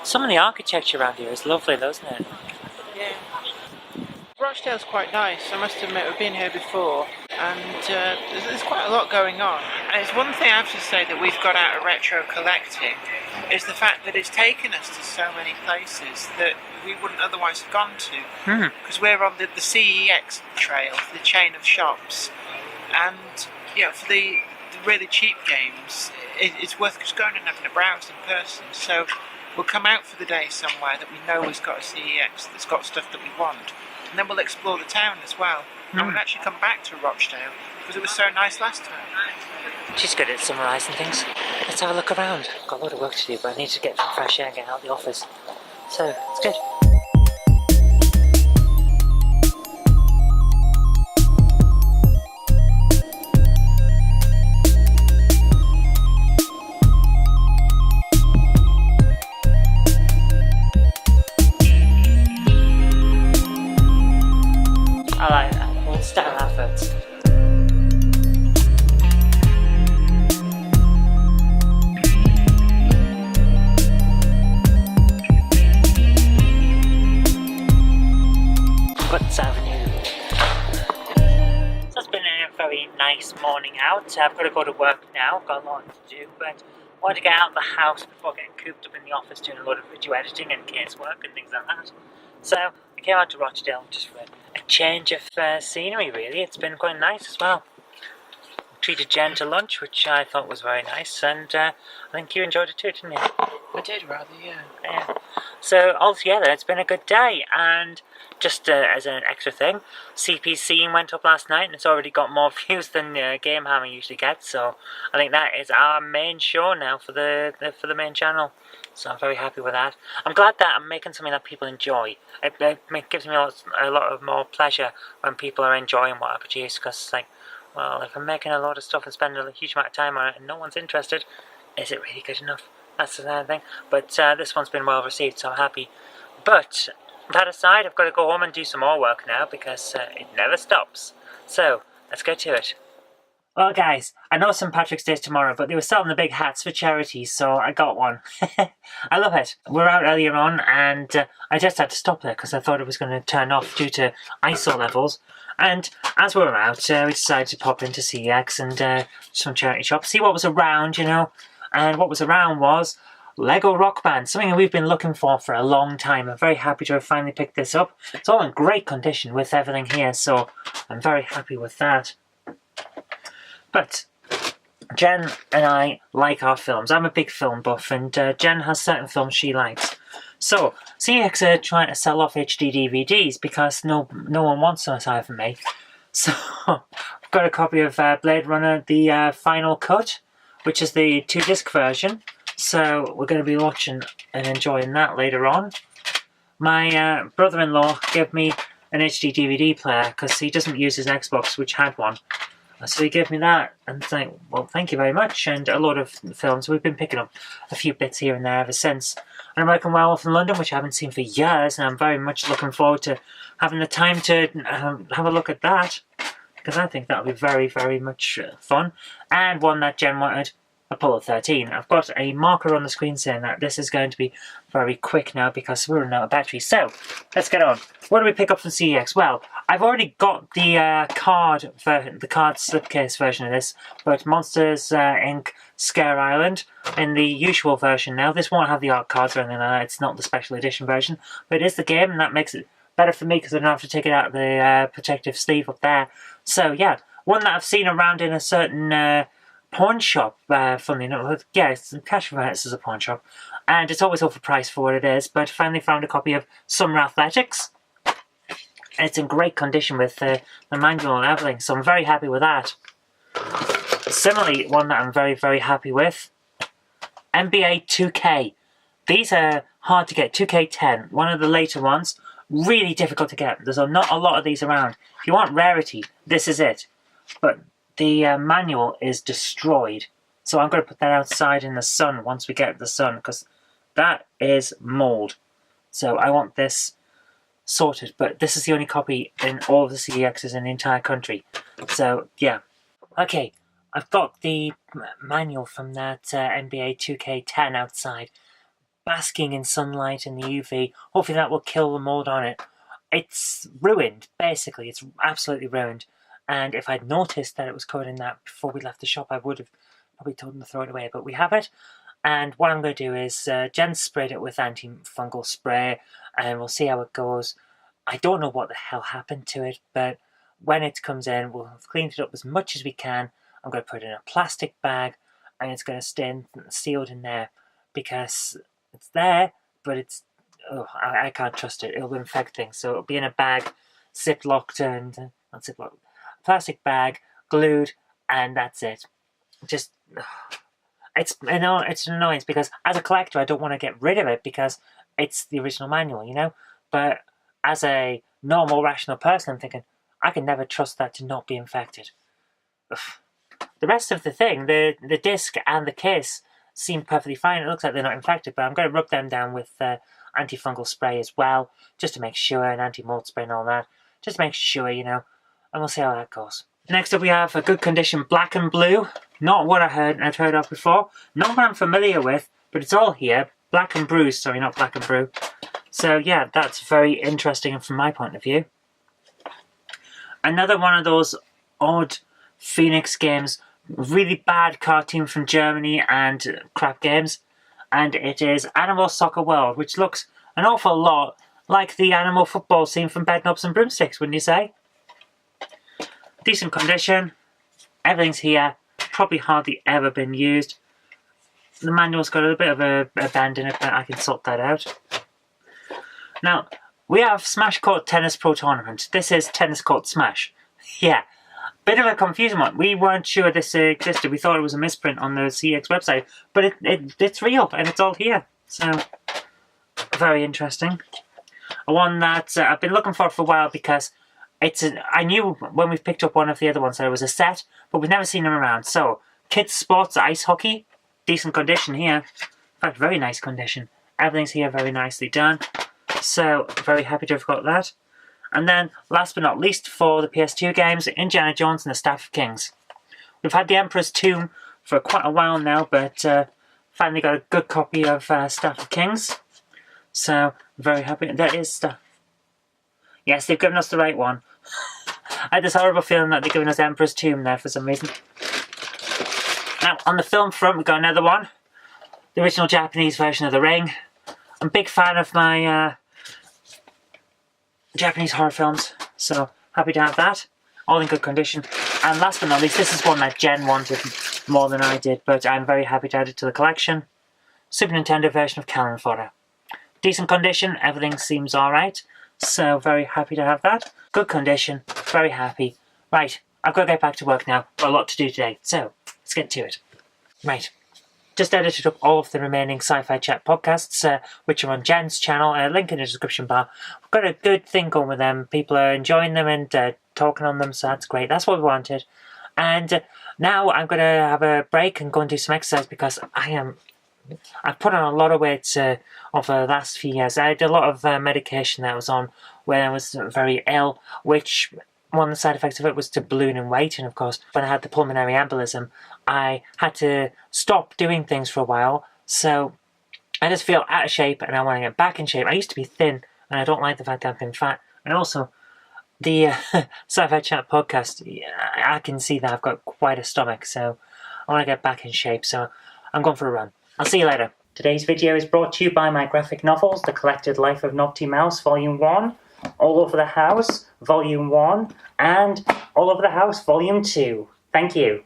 Some of the architecture around here is lovely though, isn't it? Yeah. Rochdale's quite nice. I must admit, we've been here before, and there's quite a lot going on. And it's one thing I have to say that we've got out of retro collecting is the fact that it's taken us to so many places that we wouldn't otherwise have gone to. Because we're on the CEX trail, the chain of shops, and for the really cheap games, it's worth just going and having a browse in person. So we'll come out for the day somewhere that we know has got a CEX that's got stuff that we want. And then we'll explore the town as well. And we'll actually come back to Rochdale because it was so nice last time. She's good at summarising things. Let's have a look around. I've got a lot of work to do, but I need to get some fresh air, get out of the office. So, it's good. I like that. We'll start efforts. Woods Avenue. So it's been a very nice morning out. I've got to go to work now. Got a lot to do, but I wanted to get out of the house before getting cooped up in the office doing a lot of video editing and casework and things like that. So I came out to Rochdale just for a change of scenery, really. It's been quite nice as well. Treated Jen to lunch, which I thought was very nice, and I think you enjoyed it too, didn't you? I did rather, yeah. So altogether, it's been a good day, and just as an extra thing, CPC went up last night, and it's already got more views than Game Hammer usually gets. So I think that is our main show now for the main channel. So I'm very happy with that. I'm glad that I'm making something that people enjoy. It gives me a lot of more pleasure when people are enjoying what I produce, because well, if I'm making a lot of stuff and spending a huge amount of time on it and no one's interested, is it really good enough? That's the thing. But this one's been well received, so I'm happy. But that aside, I've got to go home and do some more work now because it never stops. So let's get to it. Well, guys, I know St. Patrick's Day is tomorrow, but they were selling the big hats for charity, so I got one. I love it. We're out earlier on, and I just had to stop there because I thought it was going to turn off due to ISO levels. And as we were out, we decided to pop into CEX and some charity shops, see what was around, And what was around was Lego Rock Band, something we've been looking for a long time. I'm very happy to have finally picked this up. It's all in great condition with everything here, so I'm very happy with that. But Jen and I like our films. I'm a big film buff, and Jen has certain films she likes. So, CEX are trying to sell off HD DVDs because no one wants them aside from me. So, I've got a copy of Blade Runner, the final cut, which is the 2-disc version. So, we're going to be watching and enjoying that later on. My brother-in-law gave me an HD DVD player because he doesn't use his Xbox, which had one. So he gave me that, and well, thank you very much, and a lot of films. We've been picking up a few bits here and there ever since. And American Werewolf in London, which I haven't seen for years, and I'm very much looking forward to having the time to have a look at that, because I think that'll be very, very much fun. And one that Jen wanted, Apollo 13. I've got a marker on the screen saying that this is going to be very quick now because we're running out of battery. So, let's get on. What do we pick up from CEX? Well, I've already got the card slipcase version of this, but Monsters Inc. Scare Island in the usual version now. This won't have the art cards or anything like that. It's not the special edition version, but it is the game, and that makes it better for me because I don't have to take it out of the protective sleeve up there. So, yeah, one that I've seen around in a certain pawn shop, funnily enough. Yeah, it's cash converters as a pawn shop, and it's always overpriced for what it is, but finally found a copy of Summer Athletics. It's in great condition with the manual and everything, so I'm very happy with that. Similarly, one that I'm very, very happy with, NBA 2K. These are hard to get, 2K10, one of the later ones, really difficult to get. There's not a lot of these around. If you want rarity, this is it. But the manual is destroyed, so I'm going to put that outside in the sun once we get the sun, because that is mould. So I want this sorted, but this is the only copy in all of the CEXs in the entire country. So, yeah. Okay, I've got the manual from that NBA 2K10 outside, basking in sunlight and the UV. Hopefully that will kill the mold on it. It's ruined, basically. It's absolutely ruined. And if I'd noticed that it was covered in that before we left the shop, I would have probably told them to throw it away. But we have it. And what I'm going to do is Jen sprayed it with antifungal spray, and we'll see how it goes. I don't know what the hell happened to it, but when it comes in, we'll have cleaned it up as much as we can. I'm going to put it in a plastic bag, and it's going to stay sealed in there, because it's there, but it's, I can't trust it. It'll infect things. So it'll be in a bag, zip-locked, and not zip-locked, plastic bag, glued, and that's it. Just, it's an annoyance, because as a collector, I don't want to get rid of it, because it's the original manual, you know? But as a normal, rational person, I'm thinking, I can never trust that to not be infected. Ugh. The rest of the thing, the disc and the case, seem perfectly fine. It looks like they're not infected, but I'm going to rub them down with antifungal spray as well, just to make sure, and anti-mold spray and all that, just to make sure, you know, and we'll see how that goes. Next up we have a good condition black and blue. Not what I'd heard of before, not what I'm familiar with, but it's all here. Black and bruised, sorry, not black and brew. So yeah, that's very interesting from my point of view. Another one of those odd Phoenix games, really bad cartoon from Germany and crap games, and it is Animal Soccer World, which looks an awful lot like the animal football scene from Bedknobs and Broomsticks, wouldn't you say? Decent condition, everything's here, probably hardly ever been used. The manual's got a bit of a bend in it, but I can sort that out. Now, we have Smash Court Tennis Pro Tournament. This is Tennis Court Smash. Yeah, bit of a confusing one. We weren't sure this existed. We thought it was a misprint on the CX website, but it's real, and it's all here. So, very interesting. One that I've been looking for a while, because I knew when we picked up one of the other ones that it was a set, but we've never seen them around. So, Kids Sports Ice Hockey, decent condition here. In fact, very nice condition. Everything's here very nicely done. So, very happy to have got that. And then, last but not least, for the PS2 games, Indiana Jones and the Staff of Kings. We've had the Emperor's Tomb for quite a while now, but finally got a good copy of Staff of Kings. So, very happy. That is stuff. Yes, they've given us the right one. I had this horrible feeling that they've given us Emperor's Tomb there for some reason. Now, on the film front, we've got another one. The original Japanese version of The Ring. I'm a big fan of my Japanese horror films, so happy to have that. All in good condition. And last but not least, this is one that Jen wanted more than I did, but I'm very happy to add it to the collection. Super Nintendo version of Cannon Fodder. Decent condition, everything seems alright, so very happy to have that. Good condition, very happy. Right, I've got to get back to work now. Got a lot to do today, so let's get to it. Right. Just edited up all of the remaining Sci-Fi Chat podcasts, which are on Jen's channel, link in the description bar. We've got a good thing going with them. People are enjoying them and talking on them, so that's great. That's what we wanted. And now I'm going to have a break and go and do some exercise, because I've put on a lot of weight over the last few years. I had a lot of medication that I was on when I was very ill, which one of the side effects of it was to balloon in weight. And of course, when I had the pulmonary embolism, I had to stop doing things for a while. So I just feel out of shape, and I want to get back in shape. I used to be thin, and I don't like the fact that I've been fat. And also, the Sci-Fi Chat podcast, I can see that I've got quite a stomach, so I want to get back in shape. So I'm going for a run. I'll see you later. Today's video is brought to you by my graphic novels, The Collected Life of Naughty Mouse, Volume 1, All Over the House, Volume 1, and All Over the House, Volume 2. Thank you.